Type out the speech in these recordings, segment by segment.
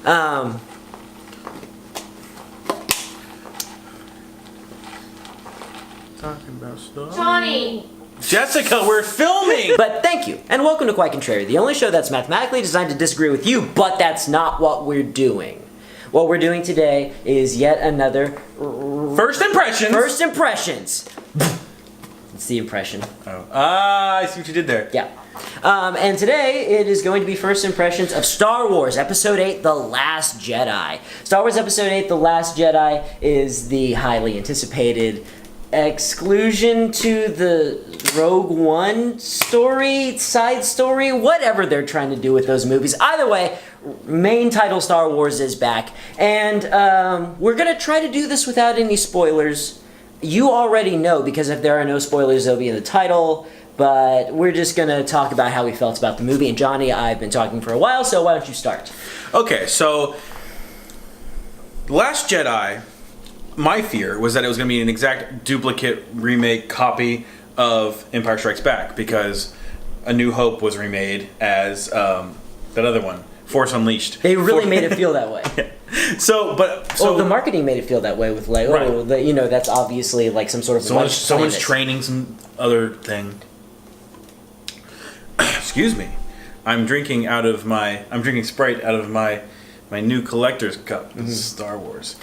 Talking about stuff. Johnny! Jessica, we're filming! But thank you, and welcome to Quite Contrary, the only show that's mathematically designed to disagree with you, but that's not what we're doing. What we're doing today is yet another... First impressions! First impressions! It's the impression. Oh. Ah, I see what you did there. Yeah. And today it is going to be first impressions of Star Wars Episode 8, The Last Jedi. Star Wars Episode 8, The Last Jedi is the highly anticipated exclusion to the Rogue One story, side story, whatever they're trying to do with those movies. Either way, main title Star Wars is back. And we're going to try to do this without any spoilers. You already know, because if there are no spoilers, they'll be in the title. But we're just going to talk about how we felt about the movie. And Johnny, I've been talking for a while, so why don't you start? Okay, so Last Jedi, my fear was that it was going to be an exact duplicate remake copy of Empire Strikes Back, because A New Hope was remade as that other one, Force Unleashed. They really made it feel that way. So the marketing made it feel that way with like, right. That's obviously like some sort of someone's training some other thing. Excuse me, I'm drinking Sprite out of my new collector's cup. This is Star Wars,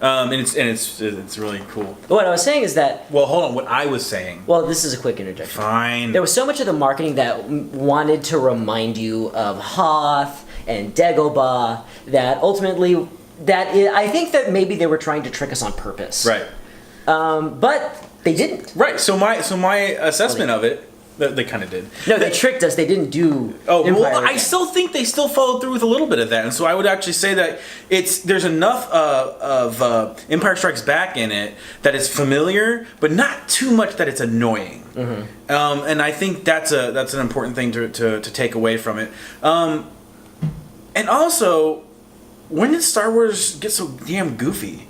and it's really cool. What I was saying is that. Well, hold on. What I was saying. Well, this is a quick interjection. Fine. There was so much of the marketing that wanted to remind you of Hoth and Dagobah that ultimately I think that maybe they were trying to trick us on purpose. Right. But they didn't. Right. So my assessment of it. They kind of did. No, they tricked us. They didn't do. Oh, Empire well, again. I still think they still followed through with a little bit of that, and so I would actually say that there's enough of Empire Strikes Back in it that it's familiar, but not too much that it's annoying. Mm-hmm. And I think that's an important thing to take away from it. And also, when did Star Wars get so damn goofy?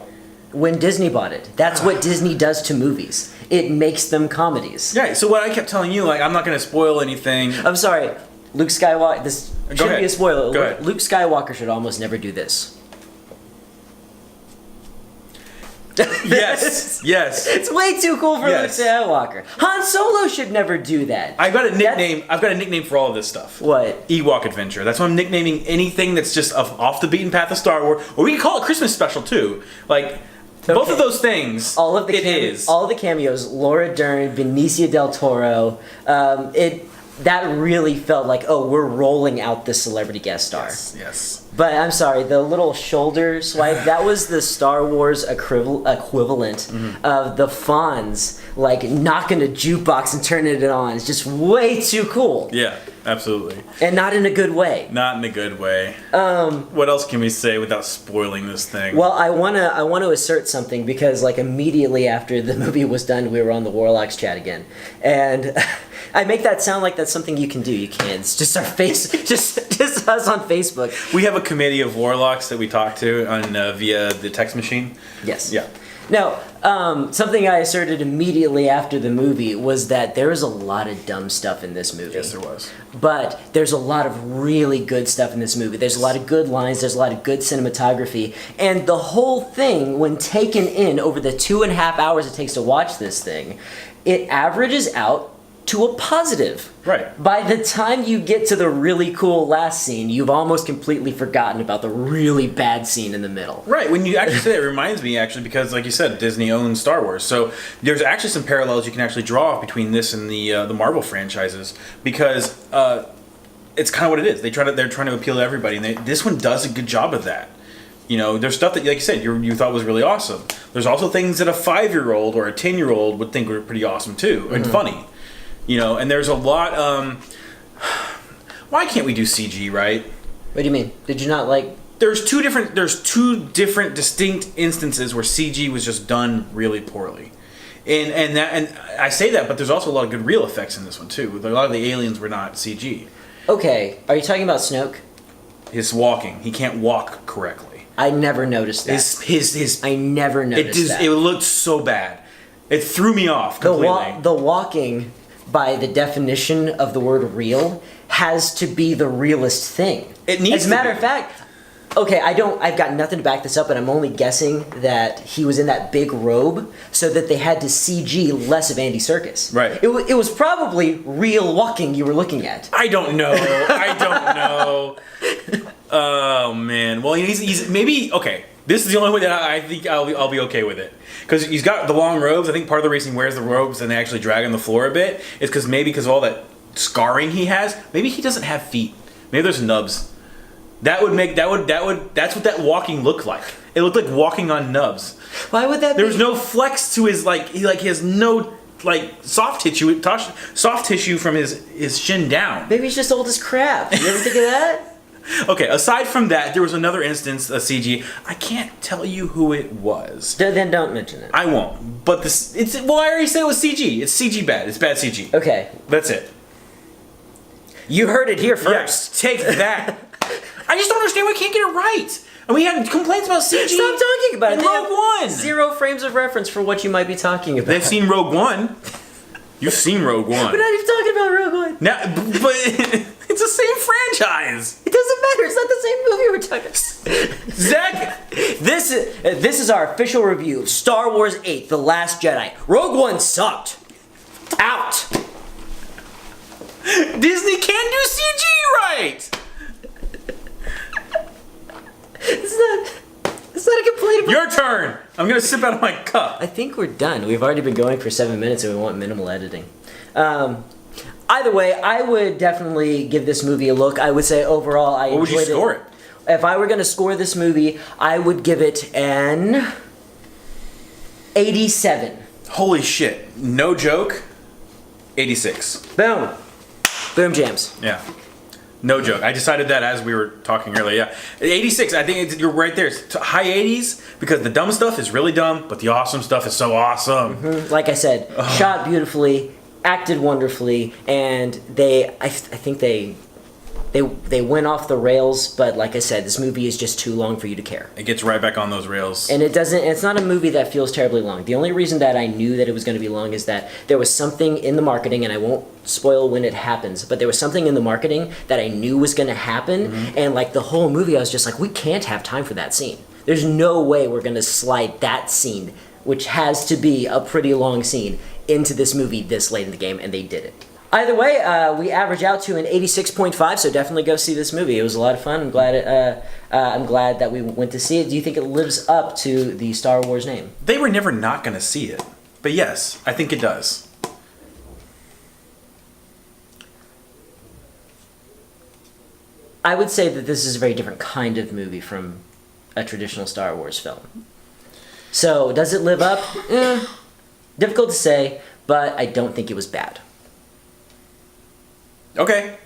When Disney bought it. That's what Disney does to movies. It makes them comedies. Yeah, so what I kept telling you, like, I'm not going to spoil anything. I'm sorry. Luke Skywalker... This shouldn't be a spoiler. Go ahead. Luke Skywalker should almost never do this. Yes. It's way too cool for Luke Skywalker. Han Solo should never do that. I've got a nickname for all of this stuff. What? Ewok Adventure. That's why I'm nicknaming anything that's just off the beaten path of Star Wars. Or we can call it Christmas Special, too. Like... Okay. Both of those things, all of the cameos, Laura Dern, Benicio del Toro, that really felt like, we're rolling out the celebrity guest star. Yes. But I'm sorry, the little shoulder swipe, that was the Star Wars equivalent of the Fonz, like, knocking a jukebox and turning it on. It's just way too cool. Yeah, absolutely. And not in a good way. Not in a good way. What else can we say without spoiling this thing? Well, I wanna assert something, because, like, immediately after the movie was done, we were on the Warlocks chat again. And... I make that sound like that's something you can do. You can. It's just our face, just us on Facebook. We have a committee of warlocks that we talk to via the text machine. Yes. Yeah. Now, something I asserted immediately after the movie was that there was a lot of dumb stuff in this movie. Yes, there was. But there's a lot of really good stuff in this movie. There's a lot of good lines. There's a lot of good cinematography. And the whole thing, when taken in over the 2.5 hours it takes to watch this thing, it averages out to a positive. Right. By the time you get to the really cool last scene, you've almost completely forgotten about the really bad scene in the middle. Right. When you actually say that, it reminds me, actually, because, like you said, Disney owns Star Wars. So there's actually some parallels you can actually draw between this and the Marvel franchises, because it's kind of what it is. They're trying to appeal to everybody, and this one does a good job of that. You know, there's stuff that, like you said, you thought was really awesome. There's also things that a 5-year-old or a 10-year-old would think were pretty awesome too, and funny. You know, and there's a lot. Why can't we do CG, right? What do you mean? Did you not like? There's two different distinct instances where CG was just done really poorly, and I say that, but there's also a lot of good real effects in this one too. A lot of the aliens were not CG. Okay, are you talking about Snoke? His walking, he can't walk correctly. I never noticed that. His I never noticed that. It looked so bad. It threw me off completely. The walking, by the definition of the word real, has to be the realest thing. It needs As a matter of fact, Okay, I've got nothing to back this up, but I'm only guessing that he was in that big robe so that they had to CG less of Andy Serkis. Right. It was probably real walking you were looking at. I don't know. I don't know. Oh man. Well, he's maybe okay. This is the only way that I think I'll be okay with it, because he's got the long robes. I think part of the reason he wears the robes and they actually drag on the floor a bit is because of all that scarring he has. Maybe he doesn't have feet. Maybe there's nubs. That's what that walking looked like. It looked like walking on nubs. Why would that There be? was no flex to his he has no soft tissue from his shin down. Maybe he's just old as crap. You ever think of that? Okay, aside from that, there was another instance of CG. I can't tell you who it was. Then don't mention it. I won't. But I already said it was CG. It's CG bad. It's bad CG. Okay. That's it. You heard it here first. Yes, take that. I just don't understand why we can't get it right. And we had complaints about CG. Stop talking about it. in They Rogue have One. 0 frames of reference for what you might be talking about. They've seen Rogue One. You've seen Rogue One. We're not even talking about Rogue One. Now, but it's the same franchise. It doesn't matter. It's not the same movie we're talking. Zach, This is our official review of Star Wars 8: The Last Jedi. Rogue One sucked. Out. Disney can't do CG right. It's not a complaint about. Your turn. I'm gonna sip out of my cup. I think we're done. We've already been going for 7 minutes and we want minimal editing. Either way, I would definitely give this movie a look. I would say overall I What would you enjoyed score it? If I were going to score this movie, I would give it an 87. Holy shit! No joke. 86. Boom. Boom jams. Yeah. No joke. I decided that as we were talking earlier. Yeah. 86. I think you're right there. It's high 80s because the dumb stuff is really dumb, but the awesome stuff is so awesome. Like I said, shot beautifully, acted wonderfully, and I think they went off the rails, but like I said, this movie is just too long for you to care. It gets right back on those rails. And it's not a movie that feels terribly long. The only reason that I knew that it was going to be long is that there was something in the marketing, and I won't spoil when it happens, but there was something in the marketing that I knew was going to happen, and like the whole movie I was just like, we can't have time for that scene. There's no way we're going to slide that scene, which has to be a pretty long scene, into this movie this late in the game, and they did it. Either way, we average out to an 86.5, so definitely go see this movie. It was a lot of fun. I'm glad that we went to see it. Do you think it lives up to the Star Wars name? They were never not going to see it. But yes, I think it does. I would say that this is a very different kind of movie from a traditional Star Wars film. So, does it live up? Difficult to say, but I don't think it was bad. Okay.